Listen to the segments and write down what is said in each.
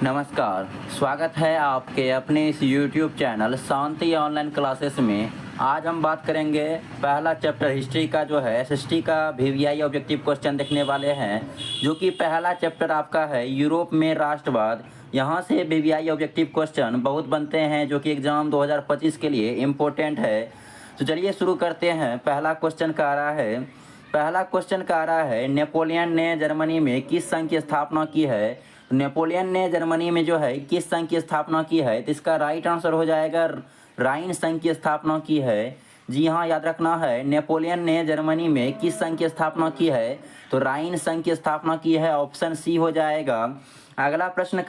नमस्कार, स्वागत है आपके अपने इस YouTube चैनल शांति ऑनलाइन क्लासेस में। आज हम बात करेंगे पहला चैप्टर हिस्ट्री का जो है एसएसटी का वीवीआई ऑब्जेक्टिव क्वेश्चन देखने वाले हैं, जो कि पहला चैप्टर आपका है यूरोप में राष्ट्रवाद। यहाँ से वीवीआई ऑब्जेक्टिव क्वेश्चन बहुत बनते हैं, जो कि एग्ज़ाम 2025 के लिए इम्पोर्टेंट है। तो चलिए शुरू करते हैं। पहला क्वेश्चन का रहा है नेपोलियन ने जर्मनी में किस संघ की स्थापना की है। नेपोलियन ने जर्मनी में जो है किस संघ की स्थापना की है, तो इसका राइट आंसर हो जाएगा राइन संघ की स्थापना की है। जी हाँ, याद रखना है, नेपोलियन ने जर्मनी में किस संघ की स्थापना की है, तो राइन संघ की स्थापना की है। ऑप्शन सी हो जाएगा। अगला प्रश्न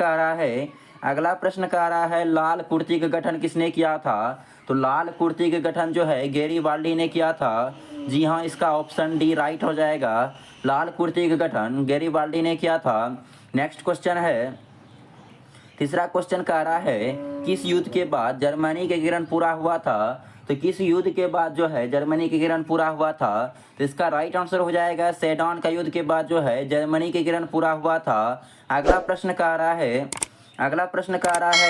का रहा है लाल कुर्ती का गठन किसने किया था। तो लाल कुर्ती का गठन जो है गैरीबाल्डी ने किया था। जी हाँ, इसका ऑप्शन डी राइट हो जाएगा। लाल कुर्ती का गठन गैरीबाल्डी ने किया था। नेक्स्ट क्वेश्चन है, तीसरा क्वेश्चन का रहा है किस युद्ध के बाद जर्मनी का गिरन पूरा हुआ था। तो किस युद्ध के बाद जो है जर्मनी का गिरन पूरा हुआ था, तो इसका राइट आंसर हो जाएगा सेडान का युद्ध के बाद जो है जर्मनी का गिरन पूरा हुआ था। अगला प्रश्न का रहा है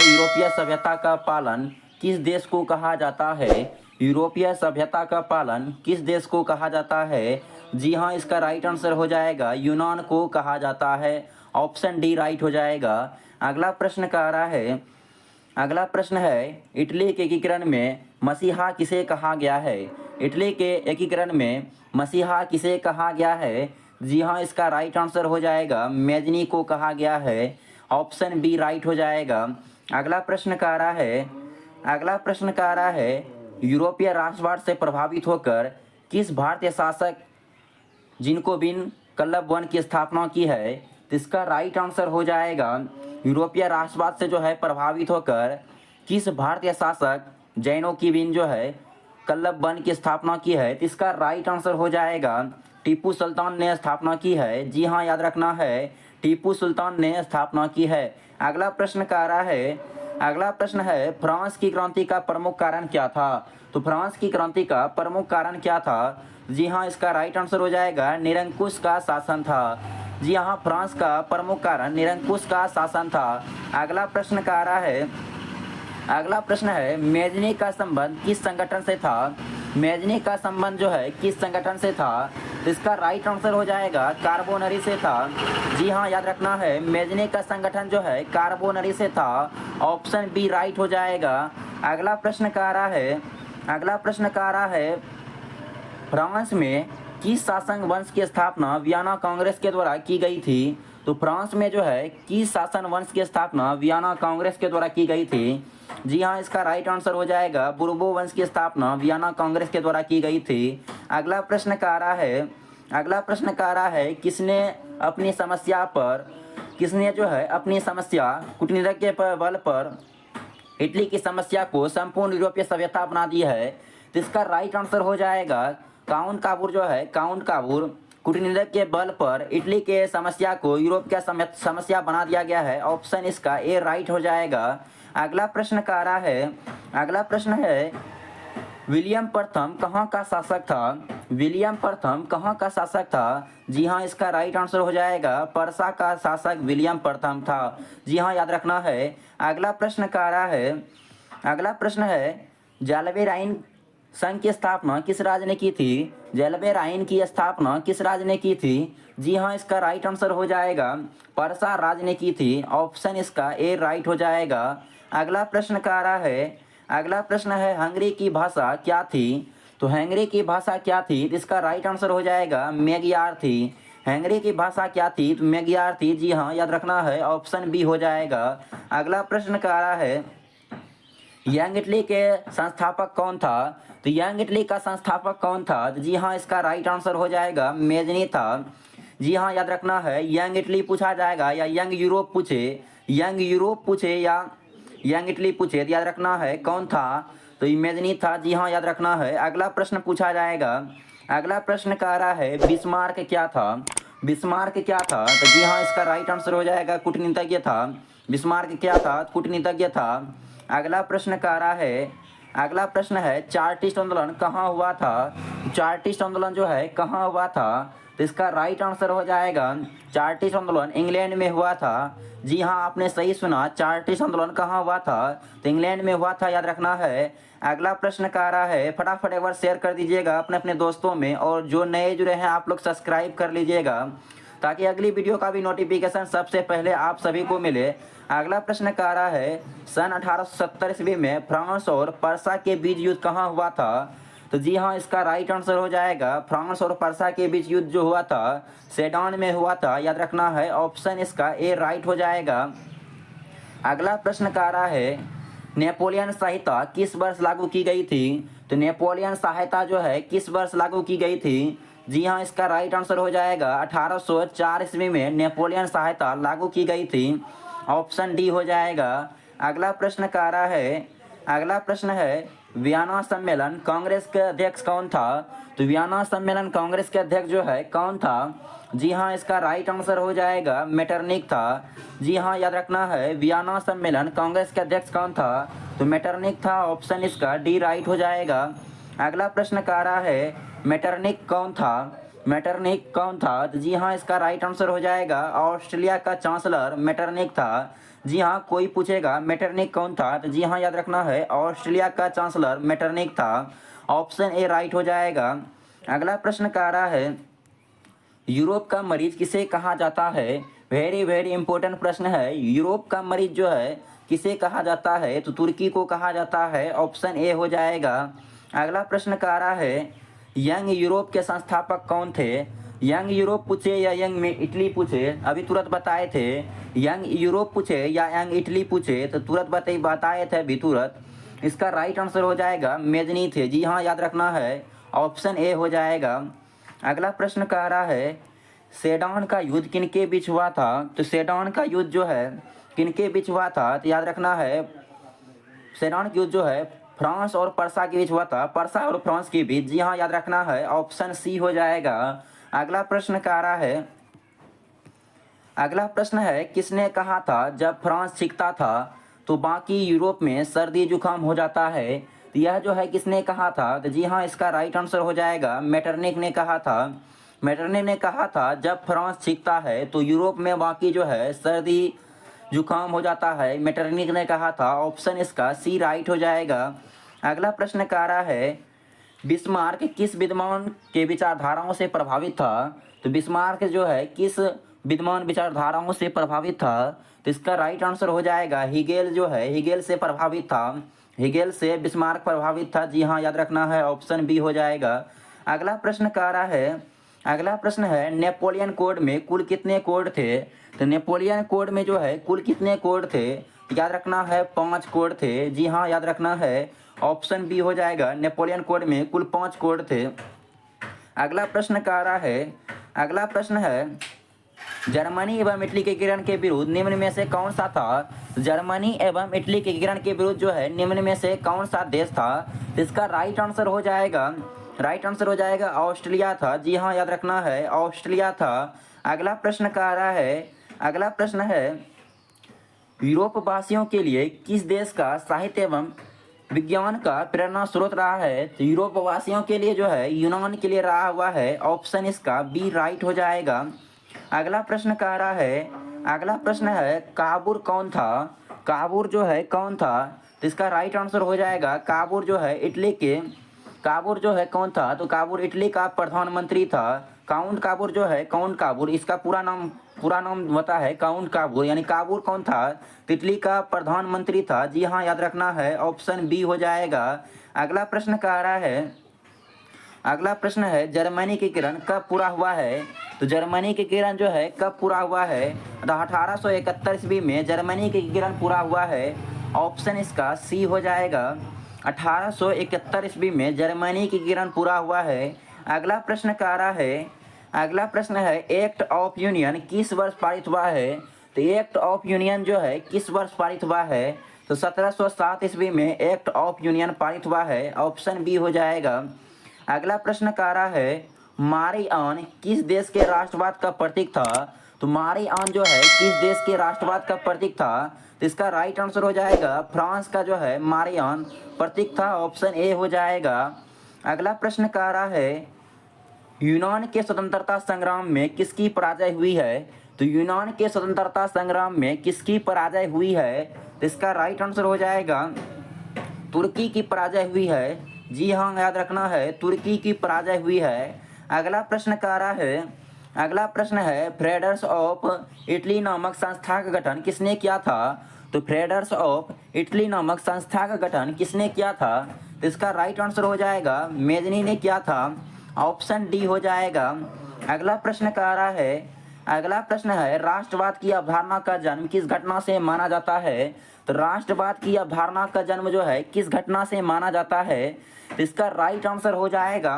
यूरोपीय सभ्यता का पालन किस देश को कहा जाता है। यूरोपीय सभ्यता का पालन किस देश को कहा जाता है। जी हाँ, इसका राइट आंसर हो जाएगा यूनान को कहा जाता है। ऑप्शन डी राइट हो जाएगा। अगला प्रश्न है इटली के एकीकरण में मसीहा किसे कहा गया है। इटली के एकीकरण में मसीहा किसे कहा गया है। जी हाँ, इसका राइट आंसर हो जाएगा मेजनी को कहा गया है। ऑप्शन बी राइट हो जाएगा। अगला प्रश्न का रहा है यूरोपीय राष्ट्रवाद से प्रभावित होकर किस भारतीय शासक जिनको बिन कल्लब वन की स्थापना की है। तो इसका राइट आंसर हो जाएगा यूरोपीय राष्ट्रवाद से जो है प्रभावित होकर किस भारतीय शासक जैनो की बिन जो है कल्लब वन की स्थापना की है। तो इसका राइट आंसर हो जाएगा टीपू सुल्तान ने स्थापना की है। जी हाँ, याद रखना है, टीपू सुल्तान ने स्थापना की है। अगला प्रश्न है फ्रांस की क्रांति का प्रमुख कारण क्या था। तो फ्रांस की क्रांति का प्रमुख कारण क्या था। जी हाँ, इसका राइट आंसर हो जाएगा निरंकुश का शासन था। जी हाँ, फ्रांस का प्रमुख कारण निरंकुश का शासन था। अगला प्रश्न है मेजनी का संबंध किस संगठन से था। मेजनी का संबंध जो है किस संगठन से था, तो इसका राइट आंसर हो जाएगा कार्बोनरी से था। जी हाँ, याद रखना है, मेजनी का संगठन जो है कार्बोनरी से था। ऑप्शन बी राइट हो जाएगा। अगला प्रश्न का रहा है फ्रांस में किस शासन वंश की स्थापना वियना कांग्रेस के द्वारा की गई थी। तो फ्रांस में जो है किस शासन वंश की स्थापना वियना कांग्रेस के द्वारा की गई थी। जी हाँ, इसका राइट आंसर हो जाएगा बुर्बो वंश की स्थापना वियना कांग्रेस के द्वारा की गई थी। अगला प्रश्न का रहा है किसने जो है अपनी समस्या कूटनीति के बल पर इटली की समस्या को संपूर्ण यूरोपीय सभ्यता बना दी है। तो इसका राइट आंसर हो जाएगा काउंट काबूर कूटनीति के बल पर इटली के समस्या को यूरोप का समस्या बना दिया गया है। ऑप्शन इसका ए राइट हो जाएगा। अगला प्रश्न है विलियम प्रथम कहाँ का शासक था। जी हाँ, इसका राइट आंसर हो जाएगा पर्सा का शासक विलियम प्रथम था। जी हाँ, याद रखना है। अगला प्रश्न है जालबे राइन संघ की स्थापना किस राज्य ने की थी। जालबे राइन की स्थापना किस राज्य ने की थी। जी हाँ, इसका राइट आंसर हो जाएगा पर्सा राज्य ने की थी। ऑप्शन इसका ए राइट हो जाएगा। अगला प्रश्न है हंगरी की भाषा क्या थी। तो हंगरी की भाषा क्या थी, इसका राइट आंसर हो जाएगा मैग्यार थी। हंगरी की भाषा क्या थी, तो मैग्यार थी। जी हाँ, याद रखना है, ऑप्शन बी हो जाएगा। अगला प्रश्न का रहा है यंग इटली के संस्थापक कौन था। तो यंग इटली का संस्थापक कौन था। तो जी हाँ, इसका राइट आंसर हो जाएगा मेजनी था। जी हाँ, याद रखना है, यंग इटली पूछा जाएगा या यंग यूरोप पूछे या यंग इटली पूछे, तो याद रखना है कौन था, तो मेजनी था। जी हाँ, याद रखना है। अगला प्रश्न पूछा जाएगा। अगला प्रश्न का रहा है बिस्मार्क क्या था। तो जी हाँ, इसका राइट आंसर हो जाएगा कूटनीतिज्ञ था। बिस्मार्क क्या था, कूटनीतिज्ञ था। अगला प्रश्न है चार्टिस्ट आंदोलन कहाँ हुआ था। चार्टिस्ट आंदोलन जो है कहाँ हुआ था। तो इसका राइट आंसर हो जाएगा चार्टिस्ट आंदोलन इंग्लैंड में हुआ था। जी हाँ, आपने सही सुना, चार्टिस्ट आंदोलन कहाँ हुआ था? तो इंग्लैंड में हुआ था, याद रखना है। अगला प्रश्न का रहा है, फटाफट एक बार शेयर कर दीजिएगा अपने अपने दोस्तों में, और जो नए जुड़े हैं आप लोग सब्सक्राइब कर लीजिएगा ताकि अगली वीडियो का भी नोटिफिकेशन सबसे पहले आप सभी को मिले। अगला प्रश्न का रहा है, सन 1870 ईस्वी में फ्रांस और पर्सा के बीच युद्ध कहाँ हुआ था? तो जी हाँ, इसका राइट आंसर हो जाएगा फ्रांस और पर्सा के बीच युद्ध जो हुआ था सेडान में हुआ था, याद रखना है। ऑप्शन इसका ए राइट हो जाएगा। अगला प्रश्न का रहा है, नेपोलियन संहिता किस वर्ष लागू की गई थी? तो नेपोलियन संहिता जो है किस वर्ष लागू की गई थी? जी हाँ, इसका राइट आंसर हो जाएगा 1804 ईस्वी में नेपोलियन संहिता लागू की गई थी। ऑप्शन डी हो जाएगा। अगला प्रश्न का रहा है, अगला प्रश्न है, वियना सम्मेलन कांग्रेस के अध्यक्ष कौन था? तो वियना सम्मेलन कांग्रेस के अध्यक्ष जो है कौन था? जी हाँ, इसका राइट आंसर हो जाएगा मेटरनिक था। जी हाँ, याद रखना है, वियना सम्मेलन कांग्रेस के अध्यक्ष कौन था? तो मेटरनिक था। ऑप्शन इसका डी राइट हो जाएगा। अगला प्रश्न का रहा है, मेटरनिक कौन था? मेटरनिक कौन था? तो जी हाँ, इसका राइट आंसर हो जाएगा ऑस्ट्रेलिया का चांसलर मेटरनिक था। जी हाँ, कोई पूछेगा मेटरनिक कौन था? तो जी हाँ, याद रखना है, ऑस्ट्रेलिया का चांसलर मेटरनिक था। ऑप्शन ए राइट हो जाएगा। अगला प्रश्न का रहा है, यूरोप का मरीज किसे कहा जाता है? वेरी वेरी इंपॉर्टेंट प्रश्न है। यूरोप का मरीज जो है किसे कहा जाता है? तो तुर्की को कहा जाता है। ऑप्शन ए हो जाएगा। अगला प्रश्न का रहा है, यंग यूरोप के संस्थापक कौन थे? यंग यूरोप पूछे या यंग में इटली पूछे, अभी तुरंत बताए थे। यंग यूरोप पूछे या यंग इटली पूछे तो तुरंत बताए थे अभी तुरंत। इसका राइट आंसर हो जाएगा मेजनी थे। जी हाँ, याद रखना है, ऑप्शन ए हो जाएगा। अगला प्रश्न का रहा है, सेडान का युद्ध किनके बीच हुआ था? तो सेडान का युद्ध जो है किनके बीच हुआ था? तो याद रखना है, सेडान का युद्ध जो है फ्रांस और पर्सा के बीच हुआ था, पर्सा और फ्रांस के बीच। जी हाँ, याद रखना है, ऑप्शन सी हो जाएगा। अगला प्रश्न का रहा है, अगला प्रश्न है, किसने कहा था जब फ्रांस छिकता था तो बाकी यूरोप में सर्दी जुकाम हो जाता है? तो यह जो है किसने कहा था? तो जी हाँ, इसका राइट आंसर हो जाएगा मेटरनिक ने कहा था। मेटरनिक ने कहा था जब फ्रांस छिकता है तो यूरोप में बाकी जो है सर्दी जुकाम हो जाता है, मेटरनिक ने कहा था। ऑप्शन इसका सी राइट हो जाएगा। अगला प्रश्न का रहा है, बिस्मार्क किस विद्वान के विचारधाराओं से प्रभावित था? तो बिस्मार्क जो है किस विद्वान विचारधाराओं से प्रभावित था? तो इसका राइट आंसर हो जाएगा हिगेल जो है हिगेल से प्रभावित था। हिगेल से बिस्मार्क प्रभावित था। जी हाँ, याद रखना है, ऑप्शन बी हो जाएगा। अगला प्रश्न का रहा है, अगला प्रश्न है, नेपोलियन कोड में कुल कितने कोड थे? तो नेपोलियन कोड में जो है कुल कितने कोड थे? याद रखना है, 5 कोड थे। जी हाँ, याद रखना है, ऑप्शन बी हो जाएगा। नेपोलियन कोड में कुल 5 कोड थे। अगला प्रश्न का रहा है, अगला प्रश्न है, जर्मनी एवं इटली के गिरन के विरुद्ध निम्न में से कौन सा था? जर्मनी एवं इटली के गिरन के विरुद्ध जो है निम्न में से कौन सा देश था? इसका राइट आंसर हो जाएगा, राइट आंसर हो जाएगा ऑस्ट्रेलिया था। जी हाँ, याद रखना है, ऑस्ट्रेलिया था। अगला प्रश्न का रहा है, अगला प्रश्न है, यूरोप वासियों के लिए किस देश का साहित्य एवं विज्ञान का प्रेरणा स्रोत रहा है? तो यूरोप वासियों के लिए जो है यूनान के लिए रहा हुआ है। ऑप्शन इसका बी राइट हो जाएगा। अगला प्रश्न का रहा है, अगला प्रश्न है, काबूर कौन था? काबूर जो है कौन था? तो इसका राइट आंसर हो जाएगा, काबूर जो है इटली के, काबूर जो है कौन था? तो काबूर इटली का प्रधानमंत्री था। काउंट काबूर जो है, काउंट काबूर, इसका पूरा नाम होता है काउंट काबूर, यानी काबूर कौन था? तो इटली का प्रधानमंत्री था। जी हाँ, याद रखना है, ऑप्शन बी हो जाएगा। अगला प्रश्न का रहा है, अगला प्रश्न है, जर्मनी की किरण कब पूरा हुआ है? तो जर्मनी की किरण जो है कब पूरा हुआ है? 1871 ईस्वी में जर्मनी की किरण पूरा हुआ है। ऑप्शन इसका सी हो जाएगा। 1871 ईस्वी में जर्मनी की किरण पूरा हुआ है। अगला प्रश्न का रहा है, अगला प्रश्न है, एक्ट ऑफ यूनियन किस वर्ष पारित हुआ है? तो एक्ट ऑफ यूनियन जो है किस वर्ष पारित हुआ है? तो 1707 ईस्वी में एक्ट ऑफ यूनियन पारित हुआ है। ऑप्शन बी हो जाएगा। अगला प्रश्न का रहा है, मारी आन किस देश के राष्ट्रवाद का प्रतीक था? तो मारी आन जो है किस देश के राष्ट्रवाद का प्रतीक था? तो इसका राइट आंसर हो जाएगा, फ्रांस का जो है मारी आन प्रतीक था। ऑप्शन ए हो जाएगा। अगला प्रश्न का रहा है, यूनान के स्वतंत्रता संग्राम में किसकी पराजय हुई है? तो यूनान के स्वतंत्रता संग्राम में किसकी पराजय हुई है? तो इसका राइट आंसर हो जाएगा तुर्की की पराजय हुई है। जी हाँ, याद रखना है, तुर्की की पराजय हुई है। अगला प्रश्न कह रहा है, अगला प्रश्न है फ्रेडर्स ऑफ इटली नामक संस्था का गठन किसने किया था? तो फ्रेडर्स ऑफ इटली नामक संस्था का गठन किसने किया था? तो इसका राइट आंसर हो जाएगा मेजनी ने किया था। ऑप्शन डी हो जाएगा। अगला प्रश्न कह रहा है, अगला प्रश्न है राष्ट्रवाद की अवधारणा का जन्म किस घटना से माना जाता है? तो राष्ट्रवाद की अवधारणा का जन्म जो है किस घटना से माना जाता है? तो इसका राइट आंसर हो जाएगा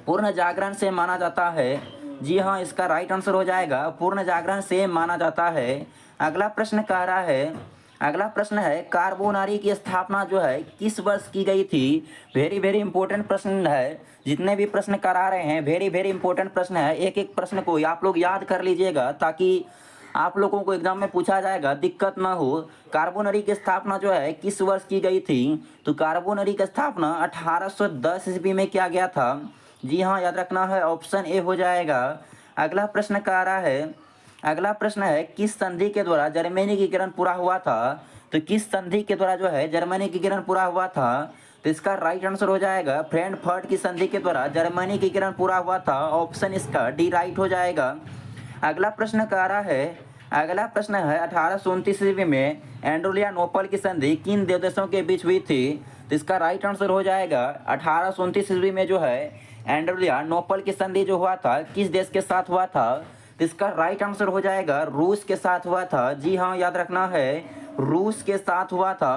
पूर्ण जागरण से माना जाता है। जी हाँ, इसका राइट आंसर हो जाएगा पूर्ण जागरण से माना जाता है। अगला प्रश्न कह रहा है, अगला प्रश्न है कार्बोनारी की स्थापना जो है किस वर्ष की गई थी? वेरी वेरी इंपॉर्टेंट प्रश्न है, जितने भी प्रश्न करा रहे हैं वेरी वेरी इंपॉर्टेंट प्रश्न है। एक एक प्रश्न को आप लोग याद कर लीजिएगा ताकि आप लोगों को एग्जाम में पूछा जाएगा, दिक्कत ना हो। कार्बोनरी की स्थापना जो है किस वर्ष की गई थी? तो कार्बोनरी की स्थापना 1810 ईस्वी में किया गया था। जी हाँ, याद रखना है, ऑप्शन ए हो जाएगा। अगला प्रश्न कह रहा है, अगला प्रश्न है किस संधि के द्वारा जर्मनी की किरण पूरा हुआ था? तो किस संधि के द्वारा जो है जर्मनी की किरण पूरा हुआ था? तो इसका राइट आंसर हो जाएगा फ्रैंकफर्ट की संधि के द्वारा जर्मनी की किरण पूरा हुआ था। ऑप्शन इसका डी राइट हो जाएगा। अगला प्रश्न कह रहा है, अगला प्रश्न है 1829 ईस्वी में एंड्रियानोपल की संधि किन दो देशों के बीच हुई थी? तो इसका राइट आंसर हो जाएगा 1829 ईस्वी में जो है एंड्रियानोपल की संधि जो हुआ था किस देश के साथ हुआ था? तो इसका राइट आंसर हो जाएगा रूस के साथ हुआ था। जी हाँ, याद रखना है, रूस के साथ हुआ था।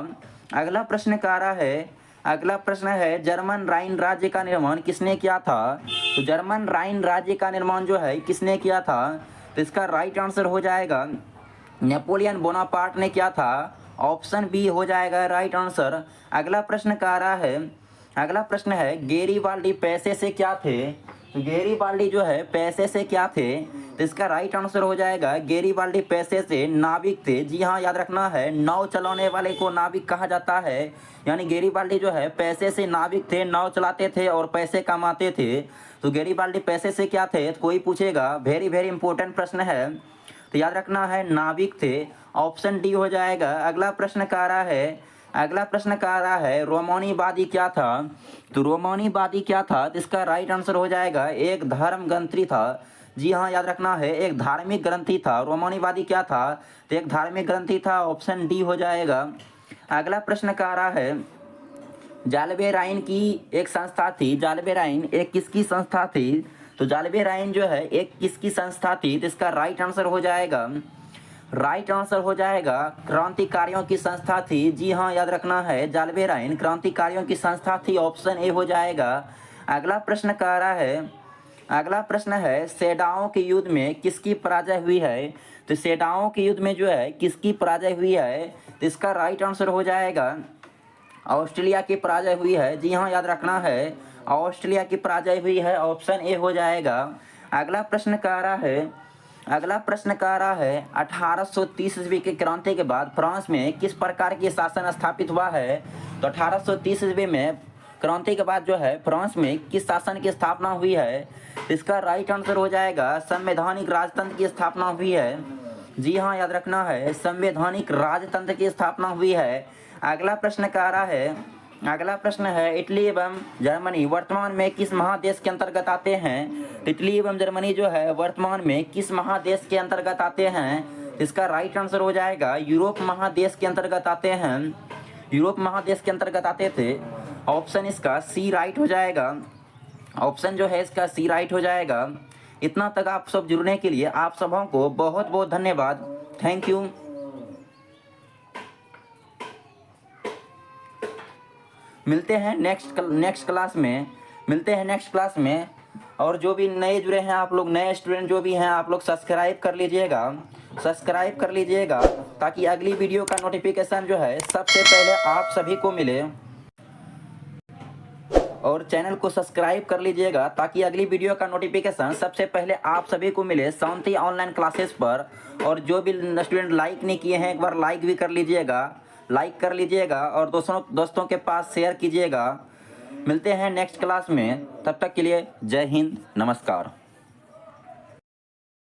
अगला प्रश्न कह रहा है, अगला प्रश्न है जर्मन राइन राज्य का निर्माण किसने किया था? तो जर्मन राइन राज्य का निर्माण जो है किसने किया था? तो इसका राइट आंसर हो जाएगा नेपोलियन बोनापार्ट ने किया था। ऑप्शन बी हो जाएगा राइट आंसर। अगला प्रश्न कह रहा है, अगला प्रश्न है गेरिबाल्डी पैसे से क्या थे? तो गेरिबाल्डी जो है पैसे से क्या थे? तो इसका राइट आंसर हो जाएगा गेरिबाल्डी पैसे से नाविक थे। जी हाँ, याद रखना है, नाव चलाने वाले को नाविक कहा जाता है। यानी गेरिबाल्डी जो है पैसे से नाविक थे, नाव चलाते थे और पैसे कमाते थे। तो गेरिबाल्डी पैसे से क्या थे? तो कोई पूछेगा, वेरी वेरी इंपॉर्टेंट प्रश्न है, तो याद रखना है नाविक थे। ऑप्शन डी हो जाएगा। अगला प्रश्न कह रहा है, अगला प्रश्न कह रहा है रोमानीवादी क्या था? तो रोमानीवादी क्या था? तो इसका राइट आंसर हो जाएगा एक धर्म ग्रंथी था। जी हाँ, याद रखना है, एक धार्मिक ग्रंथी था। रोमानीवादी क्या था? तो एक धार्मिक ग्रंथी था। ऑप्शन डी हो जाएगा। अगला प्रश्न कह रहा है जालबे राइन की एक संस्था थी, जालबे राइन एक किसकी संस्था थी? तो जालबे राइन जो है एक किसकी संस्था थी? तो इसका राइट आंसर हो जाएगा, राइट आंसर हो जाएगा क्रांतिकारियों की संस्था थी। जी हाँ, याद रखना है, जालबे राइन क्रांतिकारियों की संस्था थी। ऑप्शन ए हो जाएगा। अगला प्रश्न कह रहा है, अगला प्रश्न है सेडाओं के युद्ध में किसकी पराजय हुई है? तो सेडाओं के युद्ध में जो है किसकी पराजय हुई है? तो इसका राइट आंसर हो जाएगा ऑस्ट्रेलिया की पराजय हुई है। जी हाँ, याद रखना है, ऑस्ट्रेलिया की पराजय हुई है। ऑप्शन ए हो जाएगा। अगला प्रश्न कह रहा है, अगला प्रश्न कह रहा है 1830 ईस्वी की क्रांति के बाद फ्रांस में किस प्रकार की शासन स्थापित हुआ है? तो 1830 ईस्वी में क्रांति के बाद जो है फ्रांस में किस शासन की स्थापना हुई है? इसका राइट आंसर हो जाएगा संवैधानिक राजतंत्र की स्थापना हुई है। जी हाँ, याद रखना है, संवैधानिक राजतंत्र की स्थापना हुई है। अगला प्रश्न कह रहा है, अगला प्रश्न है इटली एवं जर्मनी वर्तमान में किस महादेश के अंतर्गत आते हैं? इटली एवं जर्मनी जो है वर्तमान में किस महादेश के अंतर्गत आते हैं? इसका राइट आंसर हो जाएगा यूरोप महादेश के अंतर्गत आते हैं, यूरोप महादेश के अंतर्गत आते थे। ऑप्शन इसका सी राइट हो जाएगा। ऑप्शन जो है इसका सी राइट हो जाएगा। इतना तक आप सब जुड़ने के लिए आप सबों को बहुत बहुत धन्यवाद। Thank you. मिलते हैं नेक्स्ट क्लास में, मिलते हैं नेक्स्ट क्लास में। और जो भी नए जुड़े हैं आप लोग, नए स्टूडेंट जो भी हैं आप लोग सब्सक्राइब कर लीजिएगा, सब्सक्राइब कर लीजिएगा ताकि अगली वीडियो का नोटिफिकेशन जो है सबसे पहले आप सभी को मिले। और चैनल को सब्सक्राइब कर लीजिएगा ताकि अगली वीडियो का नोटिफिकेशन सबसे पहले आप सभी को मिले शांति ऑनलाइन क्लासेस पर। और जो भी स्टूडेंट लाइक नहीं किए हैं एक बार लाइक भी कर लीजिएगा, लाइक कर लीजिएगा और दोस्तों के पास शेयर कीजिएगा। मिलते हैं नेक्स्ट क्लास में, तब तक के लिए जय हिंद, नमस्कार।